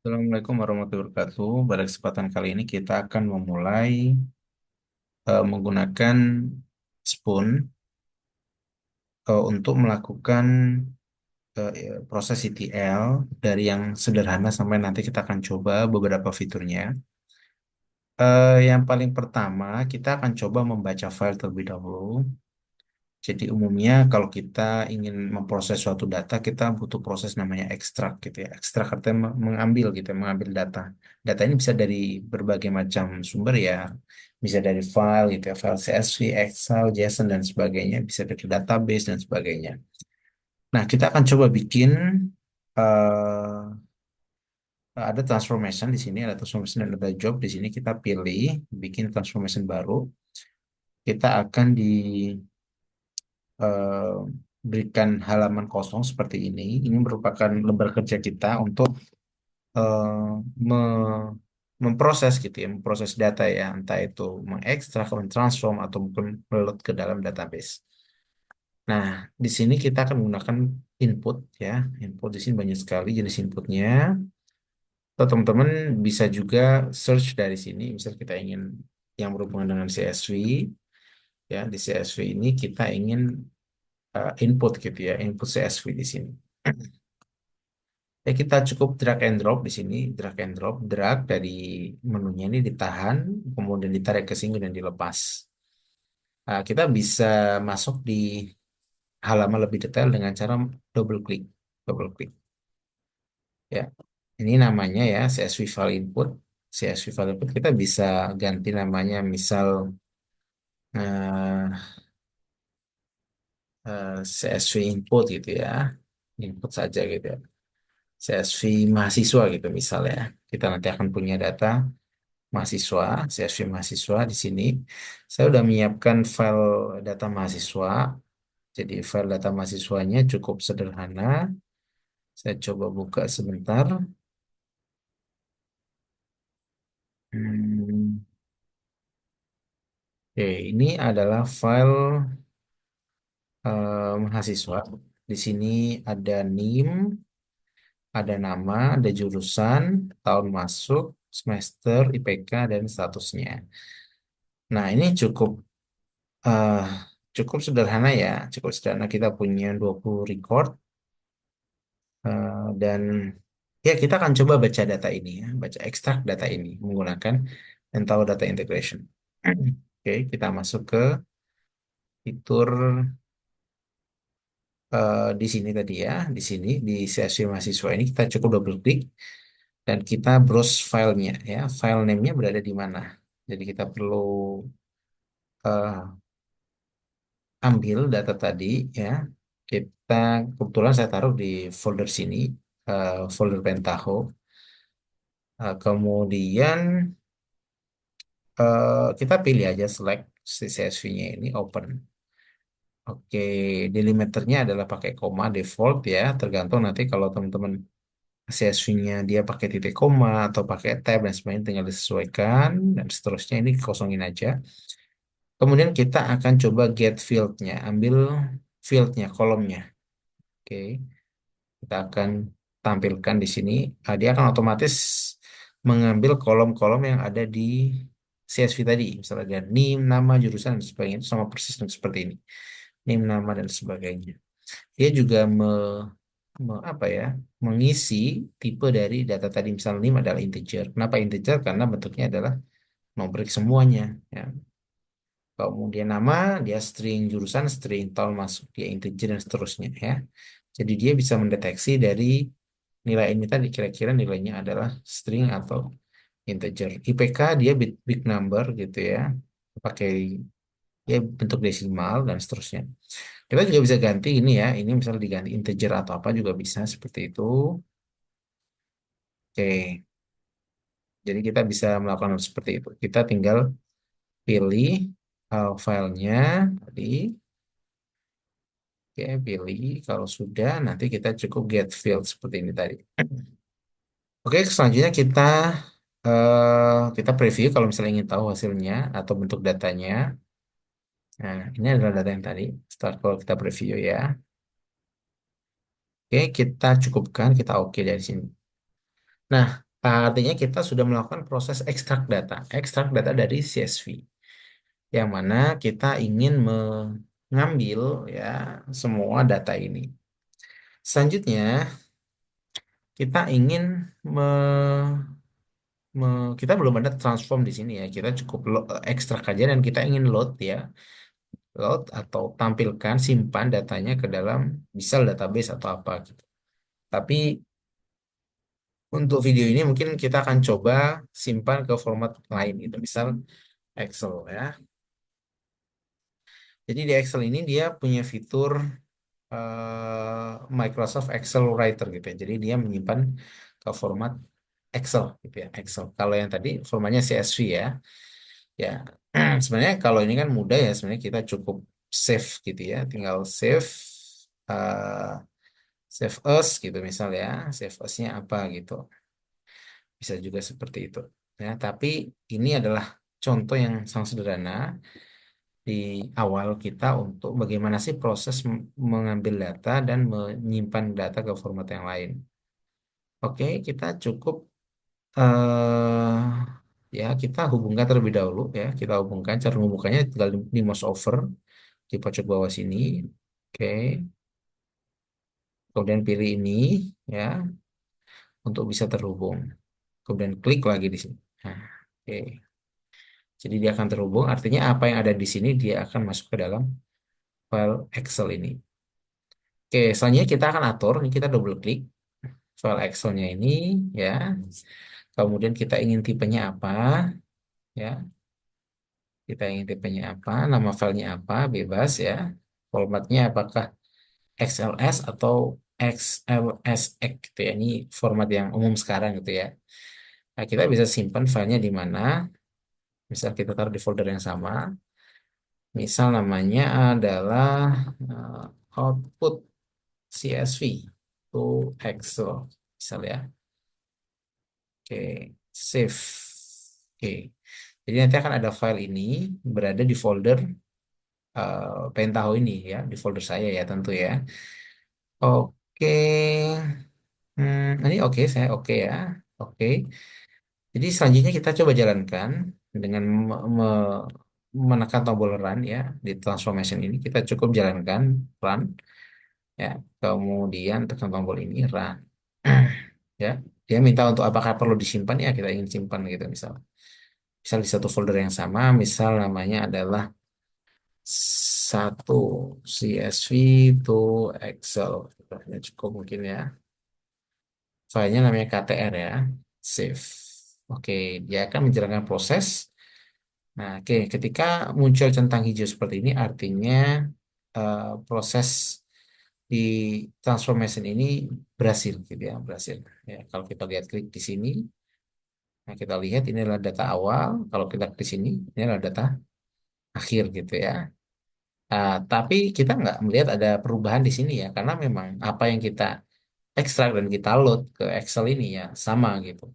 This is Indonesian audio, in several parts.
Assalamualaikum warahmatullahi wabarakatuh. Pada kesempatan kali ini kita akan memulai menggunakan Spoon untuk melakukan proses ETL dari yang sederhana sampai nanti kita akan coba beberapa fiturnya. Yang paling pertama kita akan coba membaca file terlebih dahulu. Jadi umumnya kalau kita ingin memproses suatu data, kita butuh proses namanya ekstrak gitu ya. Ekstrak artinya mengambil gitu, ya, mengambil data. Data ini bisa dari berbagai macam sumber ya, bisa dari file gitu ya, file CSV, Excel, JSON dan sebagainya, bisa dari database dan sebagainya. Nah, kita akan coba bikin ada transformation di sini, ada transformation dan ada job di sini. Kita pilih bikin transformation baru. Kita akan eh, berikan halaman kosong seperti ini. Ini merupakan lembar kerja kita untuk eh, me- memproses gitu ya, memproses data ya, entah itu mengekstrak, mentransform atau mungkin meload ke dalam database. Nah, di sini kita akan menggunakan input ya, input di sini banyak sekali jenis inputnya. Atau teman-teman bisa juga search dari sini, misal kita ingin yang berhubungan dengan CSV ya, di CSV ini kita ingin input gitu ya, input CSV di sini. Ya, kita cukup drag and drop di sini, drag and drop, drag dari menunya ini ditahan, kemudian ditarik ke sini dan dilepas. Kita bisa masuk di halaman lebih detail dengan cara double klik. Ya, ini namanya ya CSV file input. CSV file input kita bisa ganti namanya, misal eh, CSV input gitu ya, input saja gitu ya. CSV mahasiswa gitu misalnya. Kita nanti akan punya data mahasiswa, CSV mahasiswa di sini. Saya sudah menyiapkan file data mahasiswa. Jadi file data mahasiswanya cukup sederhana. Saya coba buka sebentar. Hmm, Oke, ini adalah file mahasiswa. Di sini ada NIM, ada nama, ada jurusan, tahun masuk, semester, IPK, dan statusnya. Nah, ini eh, cukup sederhana ya, cukup sederhana. Kita punya 20 record dan ya kita akan coba baca data ini ya, baca ekstrak data ini menggunakan Entau Data Integration. Oke, kita masuk ke fitur di sini tadi ya, di sini di CSV mahasiswa ini kita cukup double klik dan kita browse filenya ya, file name-nya berada di mana. Jadi kita perlu eh, ambil data tadi ya. Kita kebetulan saya taruh di folder sini, folder Pentaho. Kemudian kita pilih aja select si CSV-nya ini open. Oke, delimiternya adalah pakai koma default ya. Tergantung nanti kalau teman-teman CSV-nya dia pakai titik koma atau pakai tab dan sebagainya tinggal disesuaikan dan seterusnya ini kosongin aja. Kemudian kita akan coba get field-nya, ambil field-nya, kolomnya. Oke. Kita akan tampilkan di sini. Dia akan otomatis mengambil kolom-kolom yang ada di CSV tadi. Misalnya ada NIM, nama, jurusan, dan sebagainya. Itu sama persis seperti ini. NIM, nama, dan sebagainya. Dia juga apa ya, mengisi tipe dari data tadi. Misalnya NIM adalah integer. Kenapa integer? Karena bentuknya adalah nombrik semuanya. Ya. Kemudian nama, dia string, jurusan string, tahun masuk, dia integer, dan seterusnya. Ya. Jadi dia bisa mendeteksi dari nilai ini tadi kira-kira nilainya adalah string atau integer. IPK dia big number gitu ya. Pakai ya bentuk desimal dan seterusnya. Kita juga bisa ganti ini ya. Ini misalnya diganti integer atau apa juga bisa seperti itu. Oke. Jadi kita bisa melakukan hal seperti itu. Kita tinggal pilih filenya tadi. Oke, pilih. Kalau sudah, nanti kita cukup get field seperti ini tadi. Oke, selanjutnya kita preview kalau misalnya ingin tahu hasilnya atau bentuk datanya. Nah, ini adalah data yang tadi. Start kalau kita preview ya. Oke, kita cukupkan, kita oke dari sini. Nah, Artinya kita sudah melakukan proses ekstrak data dari CSV, yang mana kita ingin mengambil ya semua data ini. Selanjutnya, kita ingin me, kita belum ada transform di sini ya. Kita cukup ekstrak aja dan kita ingin load ya, load atau tampilkan simpan datanya ke dalam misal database atau apa gitu. Tapi untuk video ini mungkin kita akan coba simpan ke format lain gitu, misal Excel ya. Jadi di Excel ini dia punya fitur Microsoft Excel Writer gitu ya. Jadi dia menyimpan ke format Excel gitu ya, Excel. Kalau yang tadi formatnya CSV ya. Ya, sebenarnya kalau ini kan mudah ya, sebenarnya kita cukup save gitu ya, tinggal uh, save as gitu misal ya, save as-nya apa gitu. Bisa juga seperti itu. Ya, tapi ini adalah contoh yang sangat sederhana di awal kita untuk bagaimana sih proses mengambil data dan menyimpan data ke format yang lain. Oke, kita cukup eh ya kita hubungkan terlebih dahulu ya. Kita hubungkan cara menghubungkannya tinggal di mouse over di pojok bawah sini. Oke, kemudian pilih ini ya untuk bisa terhubung. Kemudian klik lagi di sini. Nah, oke. Jadi dia akan terhubung. Artinya apa yang ada di sini dia akan masuk ke dalam file Excel ini. Oke, selanjutnya kita akan atur. Ini kita double klik file Excelnya ini ya. Kemudian kita ingin tipenya apa ya. Kita ingin tipenya apa, nama filenya apa, bebas ya. Formatnya apakah XLS atau XLSX gitu ya. Ini format yang umum sekarang gitu ya. Nah, kita bisa simpan filenya di mana. Misal kita taruh di folder yang sama. Misal namanya adalah output CSV to Excel. Misal ya. Oke, save. Oke. Jadi nanti akan ada file ini berada di folder pengen tahu ini ya, di folder saya ya tentu ya. Oke. Ini oke, saya oke ya. Oke. Jadi selanjutnya kita coba jalankan dengan menekan tombol run ya di transformation ini. Kita cukup jalankan run ya. Kemudian tekan tombol ini run. Ya. Dia minta untuk apakah perlu disimpan ya, kita ingin simpan gitu misal. Misal di satu folder yang sama, misal namanya adalah satu CSV to Excel. Ya, cukup mungkin ya. Filenya namanya KTR ya. Save. Oke, dia akan menjalankan proses. Nah, oke, ketika muncul centang hijau seperti ini, artinya proses di transformation ini berhasil, gitu ya, berhasil. Ya, kalau kita lihat klik di sini, nah kita lihat ini adalah data awal. Kalau kita klik di sini, ini adalah data akhir, gitu ya. Tapi kita nggak melihat ada perubahan di sini ya, karena memang apa yang kita ekstrak dan kita load ke Excel ini ya sama gitu.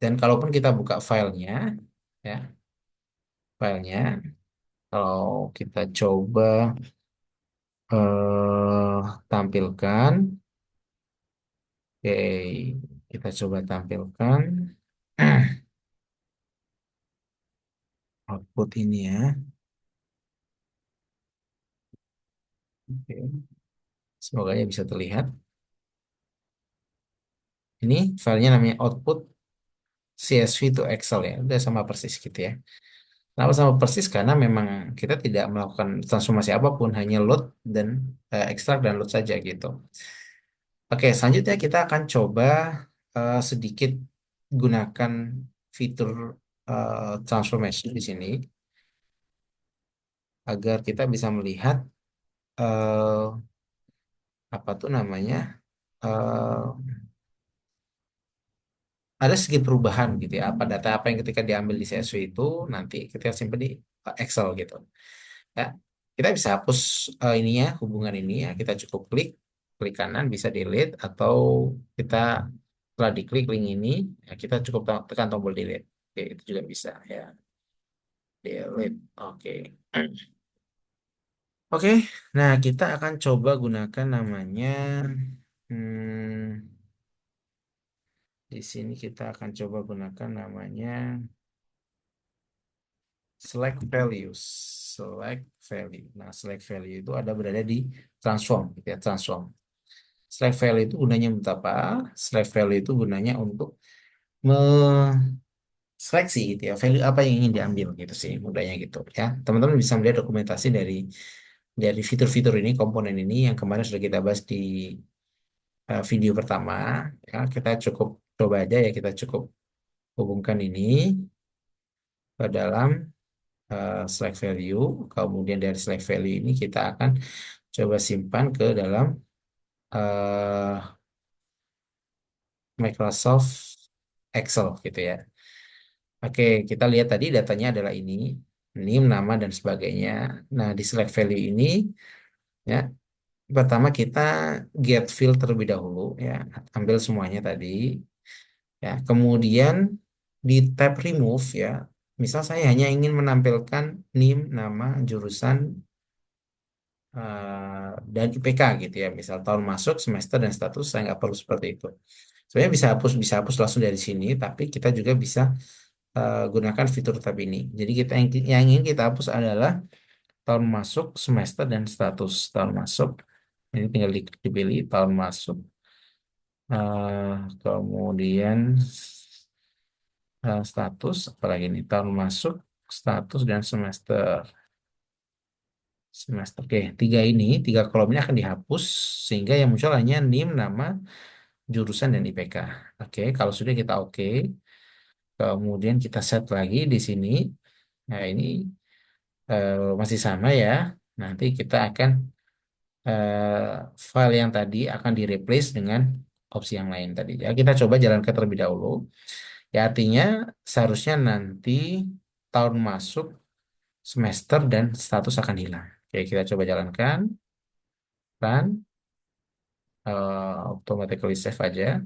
Dan kalaupun kita buka filenya, ya filenya, kalau kita coba tampilkan, oke, kita coba tampilkan output ini ya. Oke, semoga ya bisa terlihat. Ini filenya namanya output CSV to Excel ya, udah sama persis gitu ya. Kenapa sama persis? Karena memang kita tidak melakukan transformasi apapun, hanya load dan ekstrak dan load saja gitu. Oke, selanjutnya kita akan coba sedikit gunakan fitur transformation di sini agar kita bisa melihat eh, apa tuh namanya eh, ada sedikit perubahan gitu ya. Apa data apa yang ketika diambil di CSV itu nanti kita simpan di Excel gitu. Ya, kita bisa hapus ininya, hubungan ini ya. Kita cukup klik, klik kanan bisa delete atau kita setelah diklik link ini, ya, kita cukup tekan tombol delete. Oke, itu juga bisa ya. Delete. Oke. Oke, nah kita akan coba gunakan namanya hmm, Di sini kita akan coba gunakan namanya select values. Select value. Nah, select value itu ada berada di transform, gitu ya, transform. Select value itu gunanya untuk apa? Select value itu gunanya untuk seleksi gitu ya, value apa yang ingin diambil gitu sih, mudahnya gitu ya. Teman-teman bisa melihat dokumentasi dari fitur-fitur ini, komponen ini yang kemarin sudah kita bahas di video pertama. Ya, kita cukup coba aja ya, kita cukup hubungkan ini ke dalam select value. Kemudian dari select value ini kita akan coba simpan ke dalam eh, Microsoft Excel gitu ya. Oke, kita lihat tadi datanya adalah ini, name, nama, dan sebagainya. Nah, di select value ini, ya, pertama kita get field terlebih dahulu, ya, ambil semuanya tadi, ya. Kemudian di tab remove, ya, misal saya hanya ingin menampilkan name, nama, jurusan, dan IPK gitu ya. Misal tahun masuk, semester, dan status, saya nggak perlu seperti itu. Sebenarnya bisa hapus langsung dari sini, tapi kita juga bisa gunakan fitur tab ini. Jadi kita yang ingin kita hapus adalah tahun masuk, semester, dan status. Tahun masuk, ini tinggal dipilih tahun masuk. Kemudian status, apalagi ini tahun masuk, status, dan semester. Semester. Oke, tiga kolom ini akan dihapus sehingga yang muncul hanya NIM, nama, jurusan, dan IPK. Oke, kalau sudah kita oke, kemudian kita set lagi di sini. Nah, ini masih sama ya. Nanti kita akan file yang tadi akan di replace dengan opsi yang lain tadi. Ya, kita coba jalankan terlebih dahulu. Ya, artinya seharusnya nanti tahun masuk, semester, dan status akan hilang. Oke, kita coba jalankan. Run. Automatically save aja.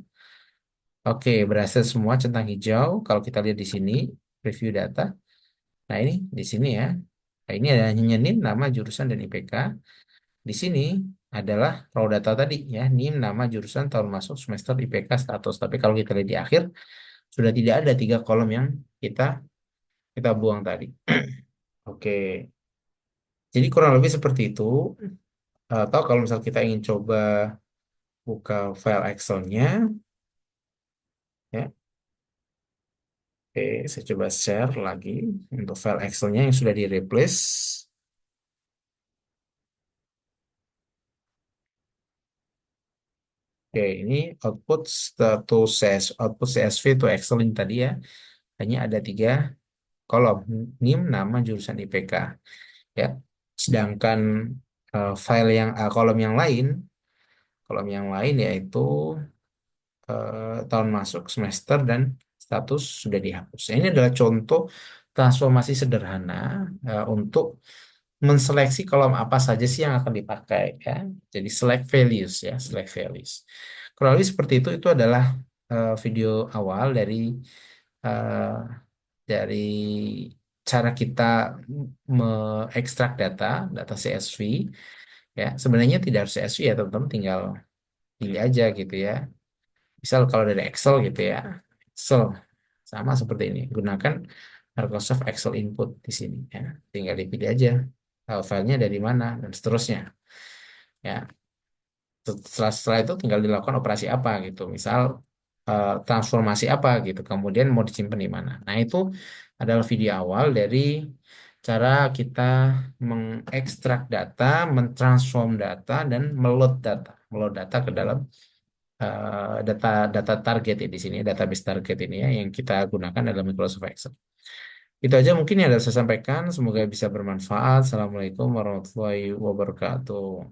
Oke, berhasil semua centang hijau. Kalau kita lihat di sini, review data. Nah, ini di sini ya. Nah, ini ada hanya NIM, nama, jurusan, dan IPK. Di sini adalah raw data tadi ya, NIM, nama, jurusan, tahun masuk, semester, IPK, status. Tapi kalau kita lihat di akhir, sudah tidak ada tiga kolom yang kita kita buang tadi. Oke, jadi kurang lebih seperti itu. Atau kalau misal kita ingin coba buka file Excel-nya, ya, oke, saya coba share lagi untuk file Excel-nya yang sudah di-replace. Oke, ini output CSV to Excel ini tadi ya, hanya ada tiga kolom, NIM, nama, jurusan, IPK. Ya, sedangkan kolom yang lain yaitu tahun masuk, semester, dan status sudah dihapus. Ini adalah contoh transformasi sederhana untuk menseleksi kolom apa saja sih yang akan dipakai ya. Jadi select values ya, select values. Kurang lebih seperti itu. Itu adalah video awal eh, dari cara kita mengekstrak data CSV ya. Sebenarnya tidak harus CSV ya, teman-teman, tinggal pilih aja gitu ya. Misal kalau dari Excel gitu ya, Excel sama seperti ini. Gunakan Microsoft Excel input di sini ya. Tinggal dipilih aja filenya dari mana dan seterusnya. Ya, setelah itu tinggal dilakukan operasi apa gitu. Misal transformasi apa gitu. Kemudian mau disimpan di mana. Nah, itu adalah video awal dari cara kita mengekstrak data, mentransform data, dan meload data ke dalam data data target ya di sini, database target ini ya yang kita gunakan dalam Microsoft Excel. Itu aja mungkin yang dapat saya sampaikan. Semoga bisa bermanfaat. Assalamualaikum warahmatullahi wabarakatuh.